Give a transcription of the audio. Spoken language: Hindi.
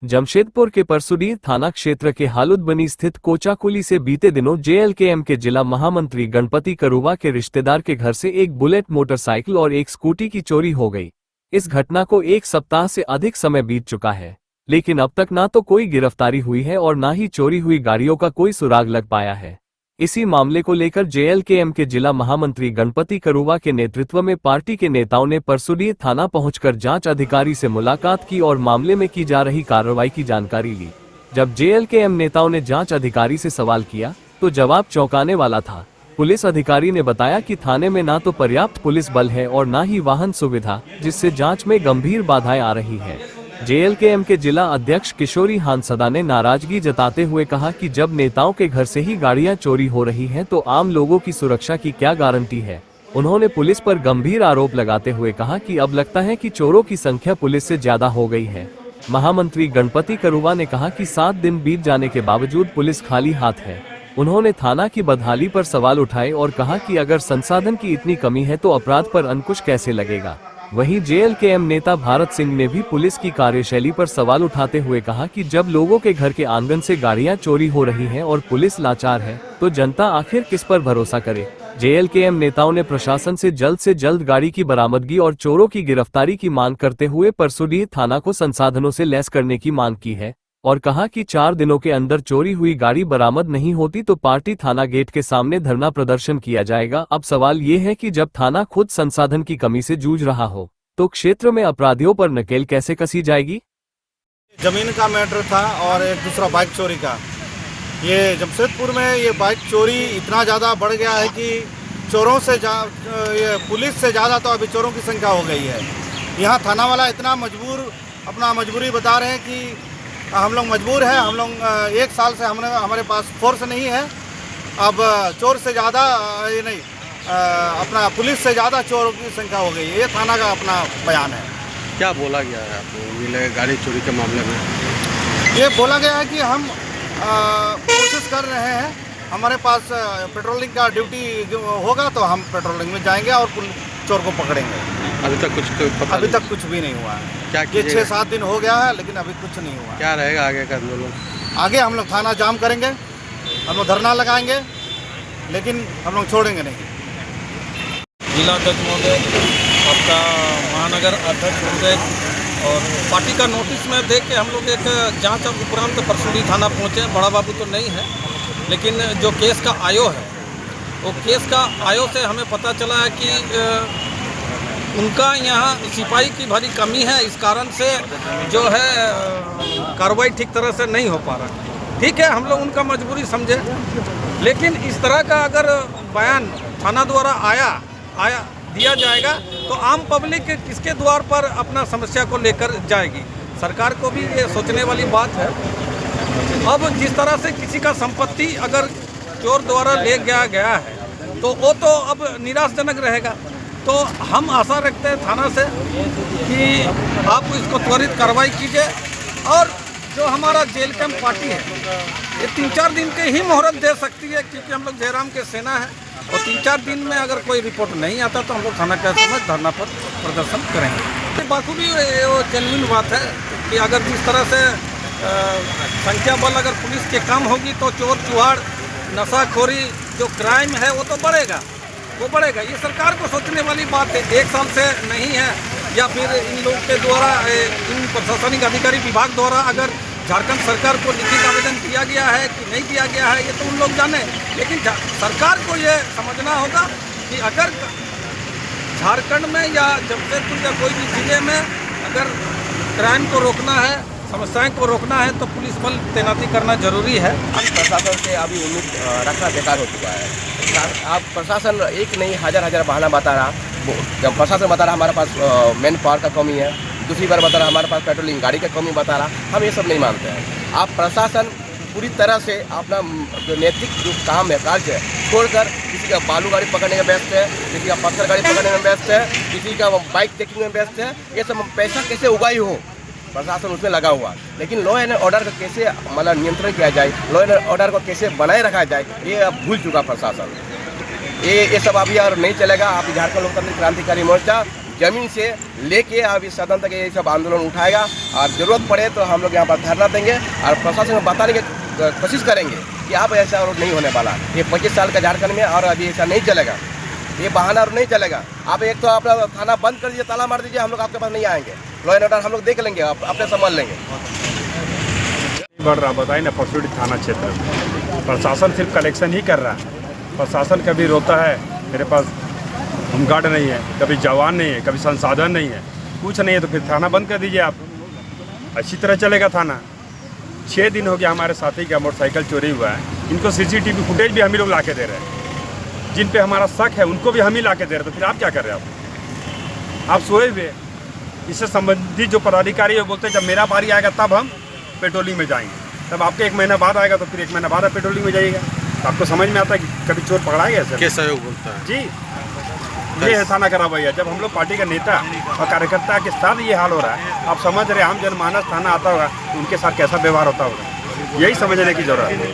जमशेदपुर के परसुडीह थाना क्षेत्र के हालुदबनी स्थित कोचाकुली से बीते दिनों जेएलकेएम के जिला महामंत्री गणपति करुवा के रिश्तेदार के घर से एक बुलेट मोटरसाइकिल और एक स्कूटी की चोरी हो गई। इस घटना को 1 सप्ताह से अधिक समय बीत चुका है, लेकिन अब तक ना तो कोई गिरफ्तारी हुई है और ना ही चोरी हुई गाड़ियों का कोई सुराग लग पाया है। इसी मामले को लेकर जेएलकेएम के जिला महामंत्री गणपति करुवा के नेतृत्व में पार्टी के नेताओं ने परसुडीह थाना पहुंचकर जांच अधिकारी से मुलाकात की और मामले में की जा रही कार्रवाई की जानकारी ली। जब जेएलकेएम नेताओं ने जांच अधिकारी से सवाल किया तो जवाब चौंकाने वाला था। पुलिस अधिकारी ने बताया कि थाने में ना तो पर्याप्त पुलिस बल है और ना ही वाहन सुविधा, जिससे जांच में गंभीर बाधाएं आ रही है। जेएलकेएम के जिला अध्यक्ष किशोरी हांसदा ने नाराजगी जताते हुए कहा कि जब नेताओं के घर से ही गाड़ियां चोरी हो रही हैं तो आम लोगों की सुरक्षा की क्या गारंटी है। उन्होंने पुलिस पर गंभीर आरोप लगाते हुए कहा कि अब लगता है कि चोरों की संख्या पुलिस से ज्यादा हो गई है। महामंत्री गणपति करुवा ने कहा कि 7 दिन बीत जाने के बावजूद पुलिस खाली हाथ है। उन्होंने थाना की बदहाली पर सवाल उठाए और कहा कि अगर संसाधन की इतनी कमी है तो अपराध पर अंकुश कैसे लगेगा। वहीं जेएलकेएम नेता भारत सिंह ने भी पुलिस की कार्यशैली पर सवाल उठाते हुए कहा कि जब लोगों के घर के आंगन से गाड़ियां चोरी हो रही हैं और पुलिस लाचार है तो जनता आखिर किस पर भरोसा करे। जेएलकेएम नेताओं ने प्रशासन से जल्द गाड़ी की बरामदगी और चोरों की गिरफ्तारी की मांग करते हुए परसुडीह थाना को संसाधनों से लैस करने की मांग की है और कहा कि 4 दिनों के अंदर चोरी हुई गाड़ी बरामद नहीं होती तो पार्टी थाना गेट के सामने धरना प्रदर्शन किया जाएगा। अब सवाल ये है कि जब थाना खुद संसाधन की कमी से जूझ रहा हो तो क्षेत्र में अपराधियों पर नकेल कैसे कसी जाएगी। जमीन का मैटर था और एक दूसरा बाइक चोरी का। ये जमशेदपुर में ये बाइक चोरी इतना ज़्यादा बढ़ गया है कि चोरों से ये पुलिस से ज़्यादा तो अभी चोरों की संख्या हो गई है। यहाँ थाना वाला इतना अपना मजबूरी बता रहे हैं कि हम लोग मजबूर हैं, हम लोग 1 साल से हमारे पास फोर्स नहीं है। अब चोर से ज़्यादा ये नहीं, अपना पुलिस से ज़्यादा चोरों की संख्या हो गई है। ये थाना का अपना बयान है। क्या बोला गया है आपको गाड़ी चोरी के मामले में? ये बोला गया है कि हम कोशिश कर रहे हैं, हमारे पास पेट्रोलिंग का ड्यूटी होगा तो हम पेट्रोलिंग में जाएंगे और चोर को पकड़ेंगे। अभी तक कुछ भी नहीं हुआ है। क्या ये 6-7 दिन हो गया है लेकिन अभी कुछ नहीं हुआ। क्या रहेगा आगे का आंदोलन? आगे हम लोग थाना जाम करेंगे, हम लोग धरना लगाएंगे, लेकिन हम लोग छोड़ेंगे नहीं। जिला अध्यक्ष महोदय, आपका महानगर अध्यक्ष महोदय और पार्टी का नोटिस में देख के हम लोग एक जांच उपरांत परसुडीह थाना पहुंचे। बड़ा बाबू तो नहीं है, लेकिन जो केस का आयो है वो केस का आयो से हमें पता चला है कि उनका यहाँ सिपाही की भारी कमी है। इस कारण से जो है कार्रवाई ठीक तरह से नहीं हो पा रहा। ठीक है, हम लोग उनका मजबूरी समझे, लेकिन इस तरह का अगर बयान थाना द्वारा दिया जाएगा तो आम पब्लिक किसके द्वार पर अपना समस्या को लेकर जाएगी। सरकार को भी ये सोचने वाली बात है। अब जिस तरह से किसी का संपत्ति अगर चोर द्वारा ले गया है तो वो तो अब निराशजनक रहेगा। तो हम आशा रखते हैं थाना से कि आप इसको त्वरित कार्रवाई कीजिए और जो हमारा जेएलकेएम पार्टी है ये 3-4 दिन के ही मोहरत दे सकती है, क्योंकि हम लोग जयराम के सेना है और 3-4 दिन में अगर कोई रिपोर्ट नहीं आता तो हम लोग थाना के समझ धरना पर प्रदर्शन करेंगे। बाखूबी वो जेन्युइन बात है कि अगर जिस तरह से संख्या बल अगर पुलिस के कम होगी तो चोर चुहाड़ नशाखोरी जो क्राइम है वो तो बढ़ेगा। ये सरकार को सोचने वाली बात है। 1 साल से नहीं है या फिर इन लोग के द्वारा इन प्रशासनिक अधिकारी विभाग द्वारा अगर झारखंड सरकार को लिखित आवेदन दिया गया है कि नहीं दिया गया है ये तो उन लोग जाने, लेकिन सरकार को ये समझना होगा कि अगर झारखंड में या जमशेदपुर या कोई भी जिले में अगर क्राइम को रोकना है, समस्याएं को रोकना है तो पुलिस बल तैनाती करना जरूरी है। प्रशासन से अभी उम्मीद रखना बेकार हो चुका है। आप प्रशासन एक नहीं हजार बहाना बता रहा। जब प्रशासन बता रहा हमारे पास मैन पावर का कमी है, दूसरी बार बता रहा हमारे पास पेट्रोलिंग गाड़ी का कमी बता रहा। हम ये सब नहीं मानते हैं। आप प्रशासन पूरी तरह से अपना जो नैतिक जो काम है, कार्य है, छोड़कर किसी का बालू गाड़ी पकड़ने में व्यस्त है, किसी का पत्थर गाड़ी पकड़ने में व्यस्त है, किसी का बाइक चेकिंग में व्यस्त है। ये सब पैसा कैसे उगाई हो, प्रशासन उसमें लगा हुआ। लेकिन लॉ एंड ऑर्डर का कैसे मतलब नियंत्रण किया जाए, लॉ एंड ऑर्डर को कैसे बनाए रखा जाए, ये अब भूल चुका प्रशासन। ये सब अभी और नहीं चलेगा। आप झारखंड लोकतांत्रिक क्रांतिकारी मोर्चा जमीन से लेके अब इस सदन तक ये सब आंदोलन उठाएगा और ज़रूरत पड़े तो हम लोग यहाँ पर धरना देंगे और प्रशासन को बताने की कोशिश करेंगे कि आप ऐसा और नहीं होने वाला। ये 25 साल का झारखंड में और अभी ऐसा नहीं चलेगा, ये बहाना और नहीं चलेगा। आप एक तो अपना थाना बंद कर दीजिए, ताला मार दीजिए, हम लोग आपके पास नहीं आएंगे। लॉ एंड ऑर्डर हम लोग देख लेंगे, अपने संभाल लेंगे। बढ़ रहा बताइए ना, परसुडी थाना क्षेत्र में प्रशासन सिर्फ कलेक्शन ही कर रहा है। प्रशासन कभी रोता है मेरे पास होमगार्ड नहीं है, कभी जवान नहीं है, कभी संसाधन नहीं है, कुछ नहीं है, तो फिर थाना बंद कर दीजिए आप, अच्छी तरह चलेगा थाना। 6 दिन हो गया हमारे साथी का मोटरसाइकिल चोरी हुआ है, इनको CCTV फुटेज भी हम ही लोग ला के दे रहे हैं, जिन पे हमारा शक है उनको भी हम ही ला के दे रहे हैं। तो फिर आप क्या कर रहे हैं? आप सोए हुए। इससे संबंधित जो पदाधिकारी है बोलते हैं जब मेरा बारी आएगा तब हम पेट्रोलिंग में जाएंगे, तब आपके 1 महीना बाद आएगा तो फिर 1 महीना बाद आप पेट्रोलिंग में जाइएगा। तो आपको समझ में आता है कि कभी चोर पकड़ा गया सर? के सहयोग बोलता है जी, ये है थाना का रवैया। जब हम लोग पार्टी का नेता और कार्यकर्ता के साथ ये हाल हो रहा है, आप समझ रहे आम जनमानस थाना आता होगा तो उनके साथ कैसा व्यवहार होता होगा, यही समझने की जरूरत है।